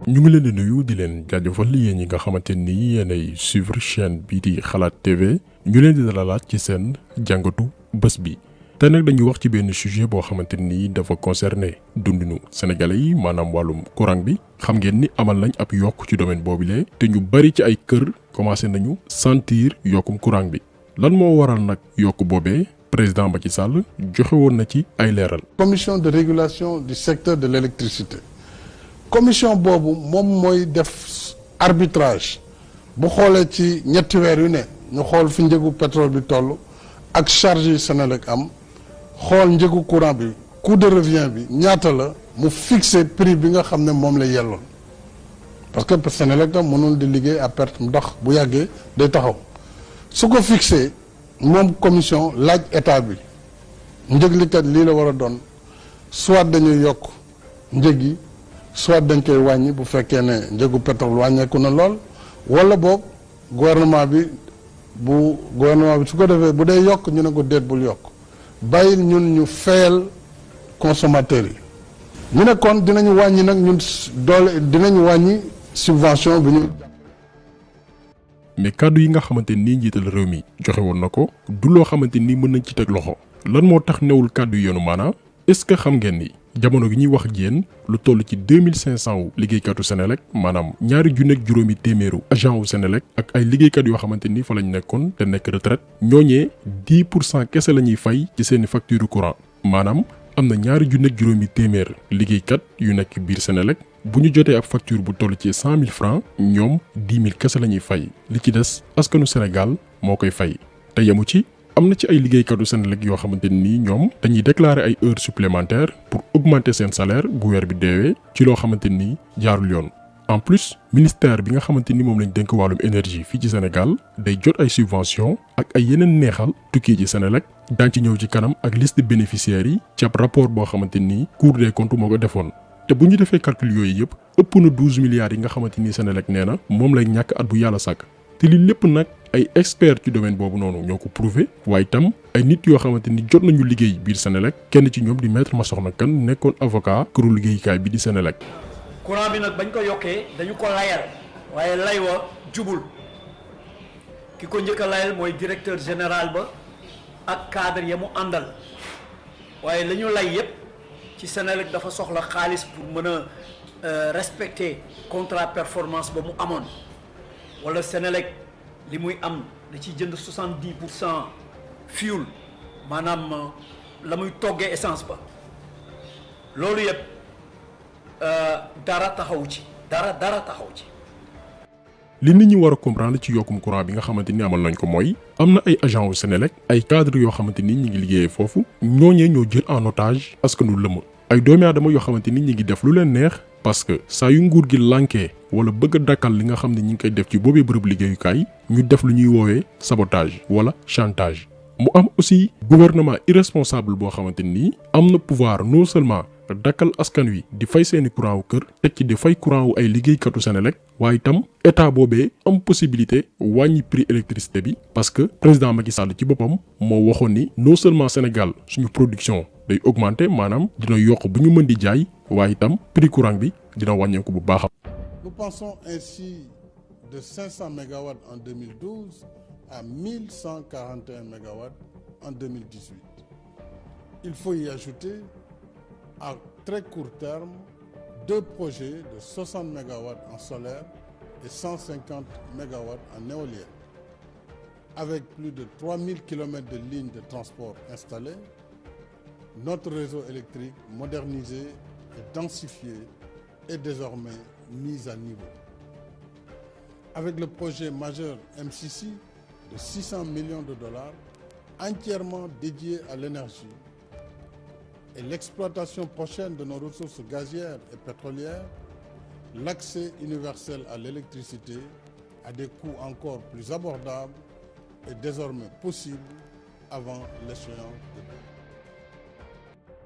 ñu ngi leen di nuyu di leen jaajëfal yéen ñi nga xamante ni yéenay suivre chaîne bii di xalaat TV ñu leen di dalalaat ci seen jàngatu bés bi. te nag dañuy wax ci benn sujet boo xamante ni dafa concerné dundinu sénégalais yi maanaam wàllum courant bi xam ngeen ni amal nañ ab yokk ci domaine boobule te ñu bari ci ay kër commencé nañu sentir yokkum courant bi lan moo waral nag yokk boobee président Macky Sall joxe woon na ci ay leeral. Commission de régulation du secteur de l'électricité. Commission boobu moom mooy def arbitrage bu xoolee ci ñetti weer yu ne ñu xool fi njëgu pétrole bi toll ak charge yi Senelec am xool njëgu courant bi coût de revient bi ñaata la mu fixer prix bi nga xam ne moom la yelloon parce que Senelec tam mënul di liggéey à perte ndax bu yàggee day taxaw su ko fixé moom commission laaj état bi njëg li kat lii la war a doon soit dañuy yokk njëg yi soit dañ koy wàññi bu fekkee ne njëgu pétrole wàññeeku na lool wala boog gouvernement bi su ko defee bu dee yokk ñu ne ko déet bul yokk bàyyil ñun ñu fayal consommateurs yi ñu ne kon dinañu wàññi nag ñun doole dinañu wàññi subvention bi ñu. mais kàddu yi nga xamante ni njiital réew mi joxe woon na ko du loo xamante ni mën nañ ci teg loxo lan moo tax newul kàddu yoonu maanaam est-ce que xam ngeen ni. jamono gi ñuy wax ak yéen lu toll ci 2500 wu liggéeykatu Senelec maanaam ñaari junni ak juróomi téeméeru agent wu Senelec ak ay liggéeykat yoo xamante ni fa lañ nekkoon te nekk retraite ñooñee 10% kese la ñuy fay ci seeni facture courant maanaam am na ñaari junni ak juróomi téeméer liggéeykat yu nekk biir Senelec bu ñu jotee ab facture bu toll ci 100 000 francs ñoom 10 000 kese la ñuy fay li ci des askanu Sénégal moo koy fay te yemu ci. am na ci ay liggéeykatu Senelec yoo xamante ni ñoom dañuy déclarer ay heures supplémentaires pour augmenter seen salaire bu weer bi deewee ci loo xamante ni jaarul yoon. en plus ministère bi nga xamante ni moom lañ dénk wàllum énergie fii ci Sénégal day jot ay subventions ak ay yeneen neexal tukkee ci Senelec daan ci ñëw ci kanam ak liste bénéficiaires yi ci ab rapport boo xamante ni Cour des comptes moo ko defoon. te bu ñu defee calcul yooyu yëpp ëpp na 12 milliards yi nga xamante ni Senelec nee na moom lay ñàkk at bu yàlla sàkk te li lépp nag. ay experts ci domaine boobu noonu ñoo ko prouvé waaye itam ay nit yoo xamante ni jot nañu liggéey biir Senelec kenn ci ñoom di maître Massokhna Kane nekkoon avocat këru liggéeykaay bi di Senelec. courant bi nag bañ ko yokkee dañu ko layal waaye lay wa jubul ki ko njëkk a layal mooy directeur général ba ak cadre ya mu àndal waaye la ñu lay yépp ci Senelec dafa soxla xaalis pour mën a respecter contrat performance ba mu amoon wala Senelec li muy am da ciy jënd 70% fuel maanaam la muy toggee essence ba loolu yëpp dara taxawu ci dara taxawu ci. li nit ñi war a comprendre ci yokkum courant bi nga xamante ni amal nañ ko mooy am na ay agent wu Senelec ay cadre yoo xamante ni ñi ngi liggéeyee foofu ñooñee ñoo jël en otage askanu lëmm ay doomi aadama yoo xamante ni ñi ngi def lu leen neex. parce que saa yu nguur gi lànkee wala bëgg a dakkal li nga xam ne ñi ngi koy def ci boobee bërëb liggéeyukaay ñu def lu ñuy woowee sabotage wala chantage mu am aussi gouvernement irresponsable boo xamante ni am na pouvoir non seulement dakkal askan wi di fay seeni courant wu kër teg ci di fay courant wu ay liggéeykatu Senelec waaye itam état boobee am possibilité wàññi prix électricité bi parce que président Macky Sall ci boppam moo waxoon ni non seulement Sénégal suñu production day augmenter maanaam dina yokk bu ñu mën di jaay waaye itam prix courant bi dina wàññeeku bu baax. Nous passons ainsi de 500 mégawatts en 2012 à 1141 mégawatts en 2018. Il faut y ajouter à très court terme 2 projets de 60 mégawatts en solaire et 150 mégawatts en éolien. Avec plus de 3000 km de lignes de transport installées, notre réseau électrique modernisé et densifié est désormais mis à niveau. Avec le projet majeur MCC de 600 millions de dollars, entièrement dédié à l'énergie, et l'exploitation prochaine de nos ressources gazières et pétrolières, l'accès universel à l'électricité à des coûts encore plus abordables est désormais possible avant l'échéance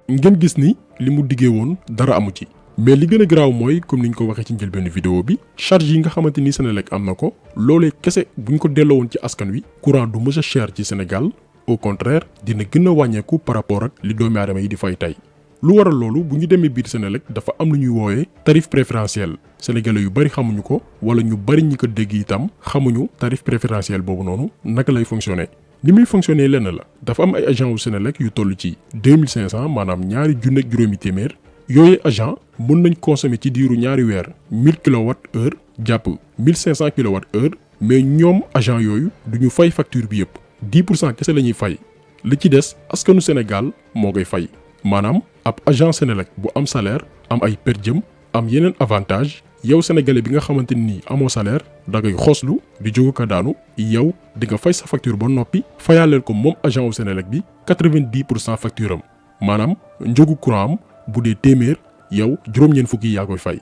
de ngeen gis ni li mu diggee woon dara amu ci mais li gën a garaaw mooy comme niñ ko waxee ci njëlbeenu vidéo bi charge yi nga xamante ni Senelec am na ko loolee kese buñ ko delloo woon ci askan wi courant du mës a cher ci Sénégal au contraire dina gën a wàññeeku par rapport ak li doomi aadama yi di fay tey lu waral loolu bu ñu demee biir Senelec dafa am lu ñuy woowee tarif préférentiel sénégalais yu bari xamuñu ko wala ñu bari ñi ko dégg itam xamuñu tarif préférentiel boobu noonu naka lay fonctionner. li muy fonctionner lenn la dafa am ay agent wu Senelec yu toll ci 2500 maanaam ñaari junni ak juróomi téeméer yooyu agent mën nañ consommer ci diiru ñaari weer 1000 kWh jàpp 1500 kWh mais ñoom agent yooyu duñu fay facture bi yëpp 10% kese la ñuy fay li ci des askanu Sénégal moo koy fay maanaam ab agent Senelec bu am salaire am ay per diem am yeneen avantage yow sénégalais bi nga xamante ni amoo salaire da ngay xoslu di jógu ko daanu yow di nga fay sa facture ba noppi fayaaleel ko moom agent wu Senelec bi 90% facture am maanaam njëgu courant am bu dee téeméer yow juróom-ñeent fukki yaa koy fay.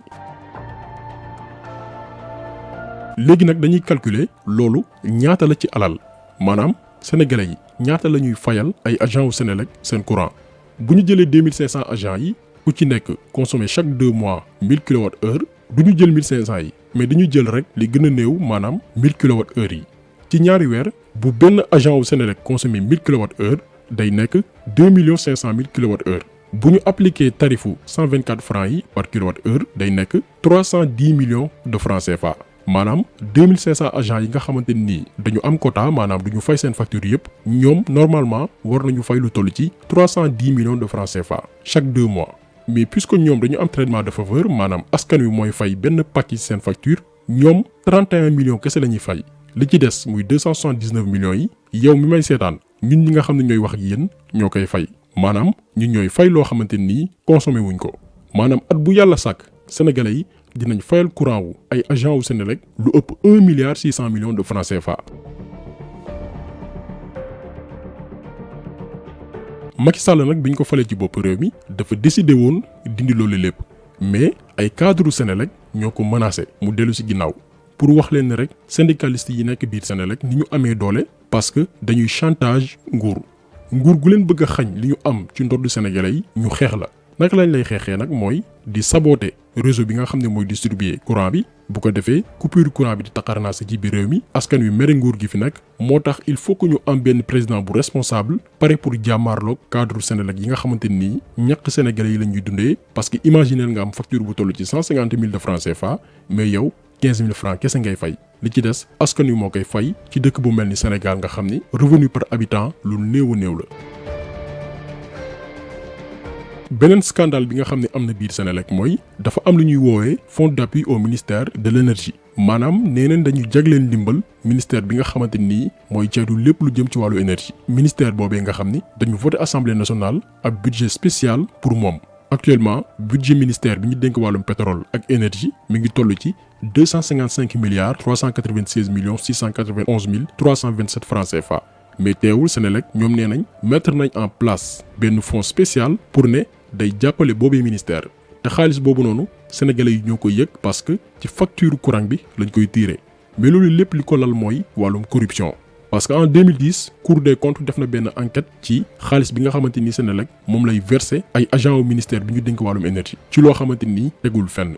léegi nag dañuy calculer loolu ñaata la ci alal maanaam sénégalais yi ñaata la ñuy fayal ay agent wu Senelec seen courant bu ñu jëlee 2500 agents yi ku ci nekk consommer chaque 2 mois 1000 kWh du ñu jël 1500 yi mais dañuy jël rek li gën a néew maanaam 1000 kWh yi ci ñaari weer bu benn agent wu Senelec consommer 1000 kWh day nekk 2 500 000 kWh bu ñu appliqué tarifu 124 francs yi par kWh day nekk 310 millions de francs CFA maanaam 2500 agents yi nga xamante ni dañu am quota maanaam du ñu fay seen facture yëpp ñoom normalement war nañu fay lu toll ci 310 millions de francs CFA chaque 2 mois. mais puisque ñoom dañu am traitement de faveur maanaam askan wi mooy fay benn pàcc ci seen facture ñoom 31 millions kese la ñuy fay li ci des muy 279 millions yi yow mi may seetaan ñun ñi nga xam ne ñooy wax ak yéen ñoo koy fay maanaam ñun ñooy fay loo xamante ni consommé wuñ ko maanaam at bu yàlla sàkk sénégalais yi dinañ fayal courant wu ay agent wu Senelec lu ëpp 1 milliard 600 millions de francs CFA. Macky Sall nag bi ñu ko falee ci bopp réew mi dafa décidé woon dindi loolu lépp mais ay cadre Senelec ñoo ko menacé mu dellu ci ginnaaw pour wax leen ne rek syndicaliste yi nekk biir Senelec ni ñu amee doole parce que dañuy chantage nguur gu leen bëgg a xañ li ñu am ci ndoddu sénégalais yi ñu xeex la naka lañ lay xeexee nag mooy di saboter réseau bi nga xam ne mooy distribuer courant bi bu ko defee coupure courant bi di taqarnaase ci biir réew mi askan wi mere nguur gi fi nekk moo tax il faut que ñu am benn président bu responsable pare pour jàmmaarloog cadre Senelec yi nga xamante nii ñàkk sénégalais yi la ñuy dundee parce que imagineel nga am facture bu toll ci 150 000 de francs CFA mais yow 15 000 francs kese ngay fay li ci des askan wi moo koy fay ci dëkk bu mel ni Sénégal nga xam ni revenu par habitant lu néew a néew la. beneen scandale bi nga xam ne am na biir Senelec mooy dafa am lu ñuy woowee fonds d'appui au ministère de l'énergie maanaam nee neen dañu jagleen ndimbal ministère bi nga xamante nii mooy ceytu lépp lu jëm ci wàllu énergie ministère boobee nga xam ni dañu voté assemblée nationale ab budget spécial pour moom actuellement budget ministère bi ñu dénk wàllum pétrole ak énergie mi ngi toll ci 255 milliards 396 millions 691 mille 327 francs CFA mais teewul Senelec ñoom nee nañ mettre nañ en place benn fonds spécial pour ne day jàppale boobee ministère te xaalis boobu noonu sénégalais yi ñoo koy yëg parce que ci facture courant bi lañ koy tirer mais loolu lépp li ko lal mooy wàllum corruption parce que en 2010 Cour des comptes def na benn enquête ci xaalis bi nga xamante ni Senelec moom lay verser ay agents au ministère bi ñu dénk wàllum énergie ci loo xamante ni tegul fenn.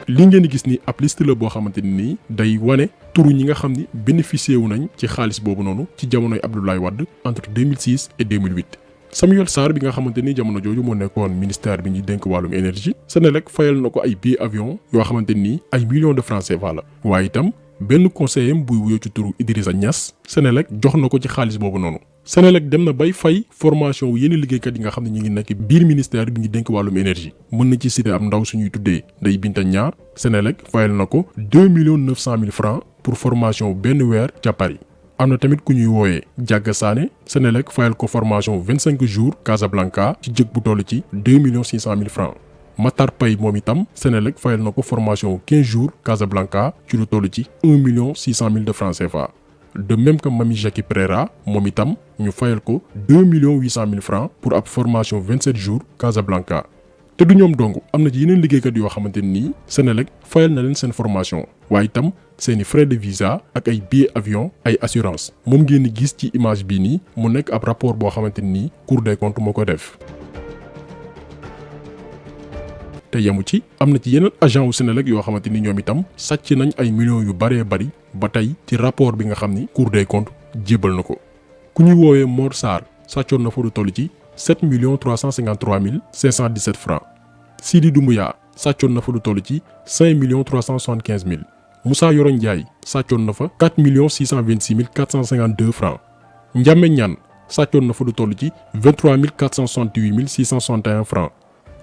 li ngeen di gis ni ab liste la boo xamante ni day wane turu ñi nga xam ni bénéficié wu nañ ci xaalis boobu noonu ci jamonoy Abdoulaye Wade entre 2006 et 2008. Samuel Sarr bi nga xamante ni jamono jooju moo nekkoon ministère bi ñuy dénk wàllum énergie Senelec fayal na ko ay billets avion yoo xamante ni ay millions de francs CFA la waaye itam benn conseiller buy wuyoo ci turu Idrissa Niass Senelec jox na ko ci xaalis boobu noonu. Senelec dem na bay fay formation wu yenn liggéeykat yi nga xam ne ñu ngi nekk biir ministère bi ñu dénk wàllum énergie mën na ci citer ab ndaw suñuy tuddee Ndeye Binta Niang Senelec fayal na ko 2 900 000 francs pour formation benn weer ca Paris. am na tamit ku ñuy wooyee Diaga Sané Senelec fayal ko formation 25 jours Casablanca ci jëg bu toll ci 2 600 000 francs. Matar Paye moom itam Senelec fayal na ko formation 15 jours Casablanca ci lu toll ci 1 600 000 de francs CFA. de même que Mami Jackie Préra moom itam ñu fayal ko 2 800 000 francs pour ab formation 27 jours Casablanca. te du ñoom dong am na ci yeneen liggéeykat yoo xamante ni Senelec fayal na leen seen formation waaye itam seeni frais de visa ak ay billets avion ay assurance moom ngeen di gis ci image bii nii mu nekk ab rapport boo xamante ni Cour des comptes moo ko def. te yemu ci am na ci yeneen agent wu Senelec yoo xamante ni ñoom itam sàcc nañ ay millions yu baree bari ba tey ci rapport bi nga xam ni Cour des comptes jébal na ko. ku ñuy woowee Mor Sarr sàccoon na fa lu toll ci 7 353 517 francs. Sidi Doumbouya sàccoon na fa lu toll ci 5 375 000. Moussa Yoro Ndiaye sàccoon na fa 4 626 452 francs. Ndiame Niane sàccoon na fa lu toll ci 23 468 661 francs.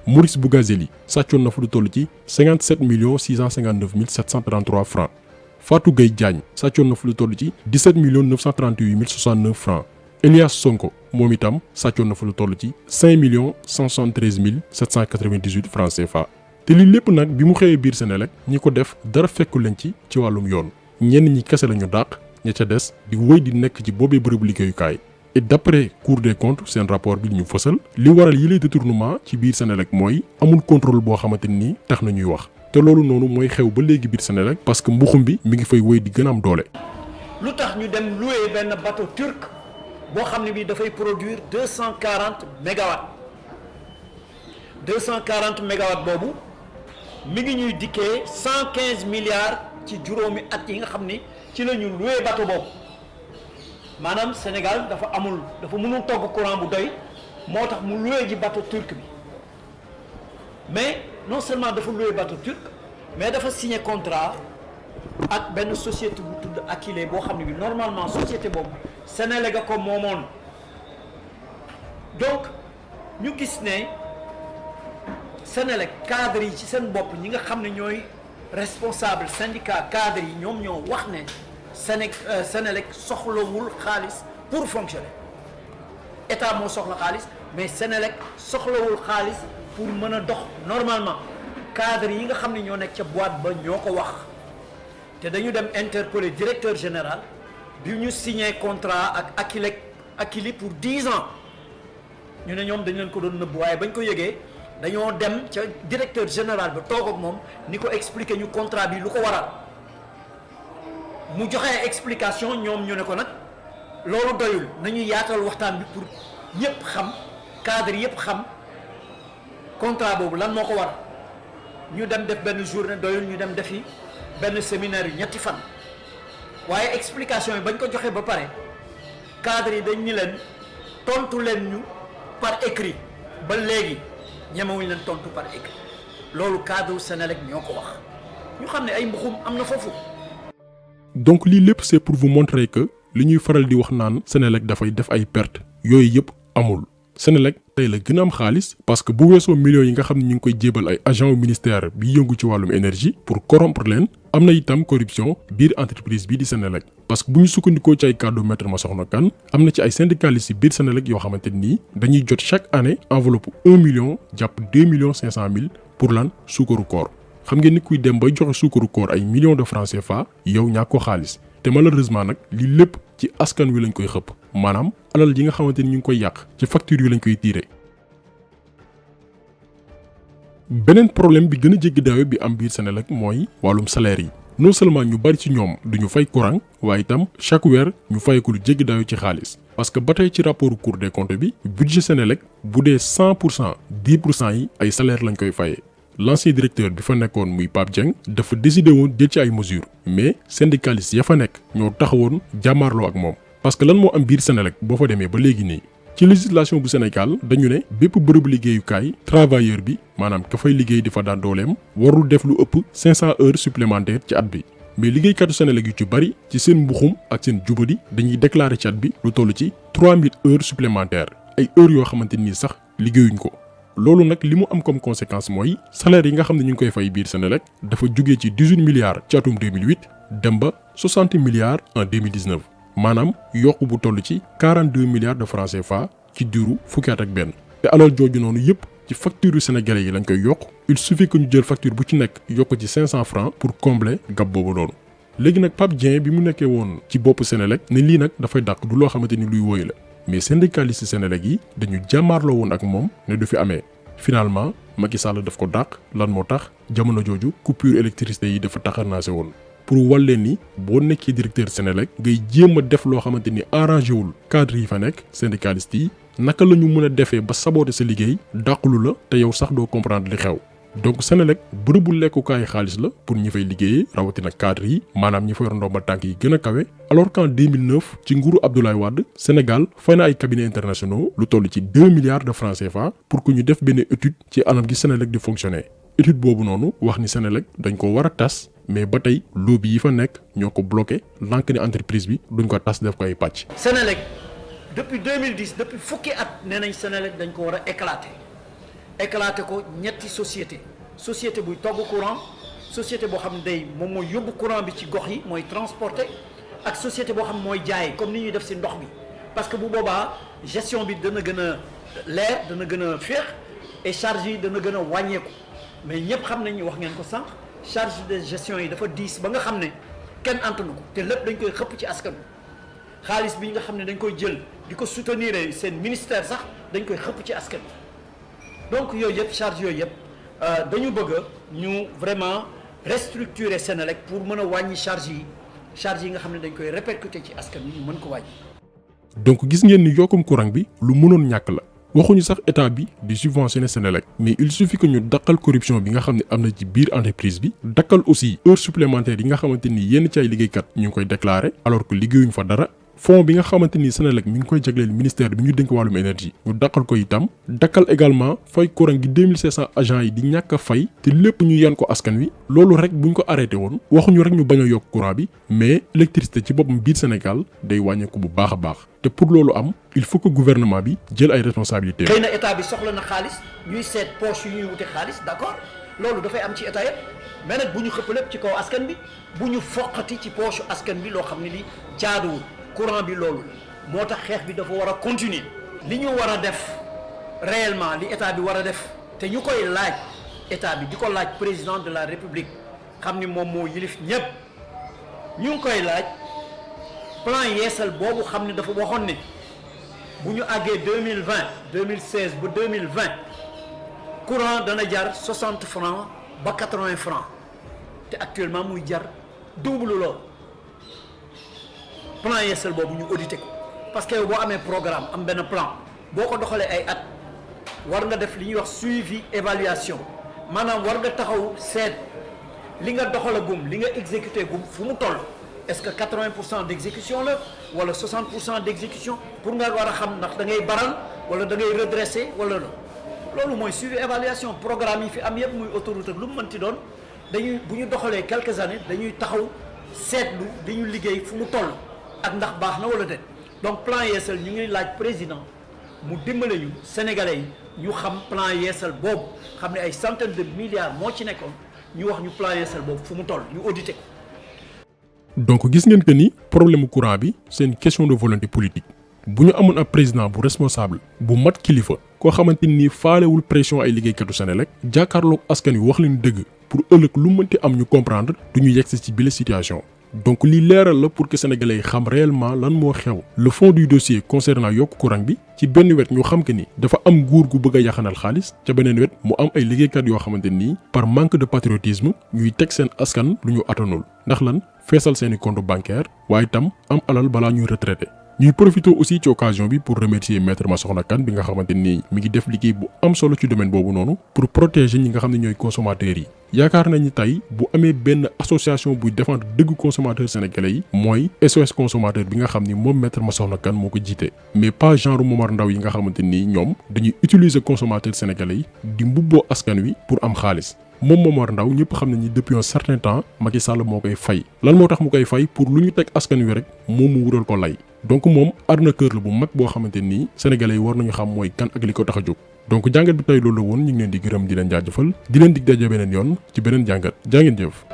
Maurice Bougazeli sàccoon na fa lu toll ci 57 659 733 francs. Fatou Gueye Diagne sàccoon na fa lu toll ci 17 938 069 francs. Elias Sonko moom itam sàccoon na fa lu toll ci 5 173 798 francs CFA. te lii lépp nag bi mu xëyee biir Senelec ñi ko def dara fekku leen ci wàllum yoon ñenn ñi kese lañu dàq ña ca des di wéy di nekk ci boobee bërëbu liggéeyukaay. et d'après Cour des comptes seen rapport bi ñu fësal li waral yile détournement ci biir Senelec mooy amul contrôle boo xamante ni tax na ñuy wax te loolu noonu mooy xew ba léegi biir Senelec parce que mbuxum bi mi ngi fay wéy di gën a am doole. lu tax ñu dem louer benn bateau turc boo xam ne bii dafay produire 240 mégawatts 240 mégawatts boobu mi ngi ñuy dikkee 115 milliards ci juróomi at yi nga xam ni ci la ñu louer bateau boobu. maanaam Sénégal dafa mënul togg courant bu doy moo tax mu loué ji bateau turc bi mais non seulement dafa loué bateau turc mais dafa signé contrat ak benn société bu tudd Akilee boo xam ne bi normalement société boobu Senelec a ko moomoon donc ñu gis ne Senelec cadre yi ci seen bopp ñi nga xam ne ñooy responsable syndicat cadre yi ñoom ñoo wax ne Senelec soxlawul xaalis pour fonctionner état moo soxla xaalis mais Senelec soxlawul xaalis pour mën a dox normalement cadre yi nga xam ne ñoo nekk ca boîte ba ñoo ko wax te dañu dem interpeller directeur général bi ñu signé contrat ak Akilee pour 10 ans ñu ne ñoom dañ leen ko doon nëbb waaye bañ ko yëgee dañoo dem ca directeur général ba toog ak moom ni ko expliquer ñu contrat bi lu ko waral mu joxe explication ñoom ñu ne ko nag loolu doyul nañu yaatal waxtaan bi pour ñëpp xam cadre yëpp xam contrat boobu lan moo ko war ñu dem def benn journée doyul ñu dem defi benn séminaire yu ñetti fan waaye explication yi bañ ko joxe ba pare cadre yi dañ ni leen tontu leen ñu par écrit ba léegi ñemewuñ leen tontu par écrit loolu cadre Senelec ñoo ko wax ñu xam ne ay mbuxum am na foofu. donc lii lépp c'est pour vous montrer que li ñuy faral di wax naan Senelec dafay def ay pertes yooyu yëpp amul Senelec tey la gën a am xaalis parce que bu weesoo millions yi nga xam ne ñu ngi koy jébal ay agents au ministère bi yëngu ci wàllum énergie pour corrompre leen am na itam corruption biir entreprise bii di Senelec parce que bu ñu sukkandikoo ci ay kàddu Maître Massokhna Kane am na ci ay syndicalistes yi biir Senelec yoo xamante nii dañuy jot chaque année enveloppe 1 million jàpp 2 500 000 pour lan suukaru koor xam ngeen ni kuy dem bay joxe suukaru koor ay millions de francs CFA yow ñàkk ko xaalis te malheureusement nag lii lépp ci askan wi lañ koy xëpp maanaam alal yi nga xamante ni ñu ngi koy yàq ci facture yi lañ koy tiire. beneen problème bi gën a jéggi daayo bi am biir Senelec mooy wàllum salaire yi non seulement ñu bari ci ñoom duñu fay courant waaye itam chaque weer ñu fay ko lu jéggi daayo ci xaalis parce que ba tey ci rapportu Cour des comptes bi budget Senelec bu dee 100% 10% yi ay salaire lañ koy fayee. L'ancien directeur bi fa nekkoon muy Pape Dieng dafa décidé woon jël ci ay mesures mais syndicalistes ya fa nekk ñoo taxawoon jàmmaarloo ak moom parce que lan moo am biir Senelec boo fa demee ba léegi nii ci législation bu Sénégal dañu ne bépp bërëbu liggéeyukaay travailleur bi maanaam ka fay liggéey di fa daan dooleem warul def lu ëpp 500 heures supplémentaires ci at bi mais liggéeykatu Senelec yu ci bari ci seen mbuxum ak seen jubadi dañuy déclarer ci at bi lu toll ci 3000 heures supplémentaires ay heures yoo xamante ni sax liggéeyuñ ko. loolu nag li mu am comme conséquence mooy salaire yi nga xam ne ñu ngi koy fay biir Senelec dafa jugee ci 18 milliards ci atum 2008 dem ba 60 milliards en 2019 maanaam yokku bu toll ci 42 milliards de francs CFA ci diiru fukki at ak benn te alal jooju noonu yëpp ci facture yu sénégalais yi lañ koy yokk il suffit que ñu jël facture bu ci nekk yokk ci 500 francs pour combler gap boobu noonu. léegi nag Pape Dieng bi mu nekkee woon ci boppu Senelec ne lii nag dafay dàq du loo xamante ni luy wóy la. mais syndicaliste Senelec yi dañu jàmmaarloo woon ak moom ne du fi amee finalement Macky Sall daf ko dàq lan moo tax jamono jooju coupure électricité yi dafa taxarnaase woon pour wal leen ni boo nekkee directeur Senelec ngay jéem a def loo xamante ni arrangé wul cadre yi fa nekk syndicaliste yi naka la ñu mën a defee ba saboter sa liggéey dàqulu la te yow sax doo comprendre li xew donc Senelec bërëbu lekkukaay xaalis la pour ñi fay liggéeyee rawatina cadre yi maanaam ñi fa yor ndombal tànk yi gën a kawe alors qu'en 2009 ci nguuru Abdoulaye Wade Sénégal fay na ay cabinets internationaux lu toll ci 2 milliards de francs CFA pour que ñu def benn étude ci anam gi Senelec di fonctionner étude boobu noonu wax ni Senelec dañ ko war a tas mais ba tey lobby yi fa nekk ñoo ko bloqué lànk ni entreprise bi duñ ko tas def ko ay pàcc. Senelec depuis 2010 depuis fukki at nee nañ Senelec dañ ko war a éclater ko ñetti société buy togg courant société boo xam ne day moom mooy yóbbu courant bi ci gox yi mooy transporter ak société boo xam ne mooy jaay comme ni ñuy def ci ndox bi parce que bu boobaa gestion bi dana gën a leer dana gën a féex et charge yi dana gën a wàññeeku mais ñëpp xam nañ wax ngeen ko sànq charge de gestion yi dafa diis ba nga xam ne kenn antanu ko te lépp dañ koy xëpp ci askan wi xaalis bi nga xam ne dañ koy jël di ko soutenir seen ministère sax dañ koy xëpp ci askan wi donc yooyu yëpp charge yooyu yëpp dañu bëgg ñu vraiment restructurer Senelec pour mën a wàññi charge yi nga xam ne dañ koy répercuter ci askan wi ñu mën ko wàññi. donc gis ngeen ni yokkum courant bi lu mënoon ñàkk la waxuñu sax état bi di subventionner Senelec mais il suffit que ñu dakkal corruption bi nga xam ne am na ci biir entreprise bi dakkal aussi heures supplémentaires yi nga xamante ni yenn ci ay liggéeykat ñu ngi koy déclarer alors que liggéeyuñ fa dara. fonds bi nga xamante ni Senelec mi ngi koy jagleel ministère bi ñu dénk wàllum énergie ñu dakkal ko itam dakkal également fay courant gi 2500 agents yi di ñàkk a fay te lépp ñu yan ko askan wi loolu rek buñ ko arrêté woon waxuñu rek ñu bañ a yokk courant bi mais électricité ci boppam biir Sénégal day wàññeeku bu baax a baax te pour loolu am il faut que gouvernement bi jël ay responsabilités. xëy na état bi soxla na xaalis ñuy seet poche yu ñuy wute xaalis d'accord loolu dafay am ci état yëpp mais nag bu ñu xëpp lépp ci kaw askan bi bu ñu foqati ci poche askan bi loo xam ne li jaaduwul. courant bi loolu moo tax xeex bi dafa war a continuer li ñu war a def réellement li état bi war a def te ñu koy laaj état bi di ko laaj président de la république xam ni moom moo yilif ñépp ñu ngi koy laaj plan yeesal boobu xam ne dafa waxoon ne bu ñu àggee 2016 ba 2020 courant dana jar 60 francs ba 80 francs te actuellement muy jar double loolu plan yeesal boobu ñu audité ko parce que boo amee programme am benn plan boo ko doxalee ay at war nga def li ñuy wax suivi évaluation maanaam war nga taxaw seet li nga doxalagum li nga exécuté gum fu mu toll est-ce que 80% d'exécution la wala 60% d'exécution pour nga war a xam ndax da ngay baral wala da ngay redresser wala loolu mooy suivi évaluation programme yi fi am yëpp muy autoroute ak lu mu mënti doon dañuy bu ñu doxalee quelques années dañuy taxaw seetlu dañu liggéey fu mu toll. ak ndax baax na wala déet donc plan yeesal ñu ngi laaj président mu dimbale ñu sénégalais yi ñu xam plan yeesal boobu xam ne ay centaines de milliards moo ci nekkoon ñu wax ñu plan yeesal boobu fu mu toll ñu audité ko. donc gis ngeen que ni problème courant bi c'est une question de volonté politique bu ñu amoon ab président bu responsable bu mat kilifa koo xamante ni faalewul pression ay liggéeykatu Senelec jàkkaarloog askan wi wax leen dëgg pour ëllëg lu mënti am ñu comprendre du ñu yegsi ci bile situation. donc lii leeral la pour que sénégalais yi xam réellement lan moo xew le fond du dossier concernant yokk courant bi ci benn wet ñu xam que ni dafa am nguur gu bëgg a yaxanal xaalis ca beneen wet mu am ay liggéeykat yoo xamante nii par manque de patriotisme ñuy teg seen askan lu ñu atanul ndax lan feesal seeni compte bancaire waaye itam am alal balaa ñuy retraité. ñuy profité aussi ci occasion bi pour remercier maître Massokhna Kane bi nga xamante ni mi ngi def liggéey bu am solo ci domaine boobu noonu pour protéger ñi nga xam ne ñooy consommateurs yi. yaakaar nañu tey bu amee benn association buy défendre dëgg consommateur sénégalais yi mooy SOS consommateur bi nga xam ni moom maître Massokhna Kane moo ko jiite mais pas genre Momar Ndao yi nga xamante ni ñoom dañuy utiliser consommateur sénégalais yi di mbubboo askan wi pour am xaalis. moom Momar Ndao ñëpp xam nañ ni depuis un certain temps Macky Sall moo koy fay lan moo tax mu koy fay pour lu ñu teg askan wi rek moom mu wutal ko lay donc moom arnaqueur la bu mag boo xamante nii sénégalais yi war nañu xam mooy kan ak li ko tax a jóg. donc jàngat bi tey loolu la woon ñu ngi leen di gërëm di leen jaajëfal di leen dig daje beneen yoon ci beneen jàngat jaa ngeen jëf.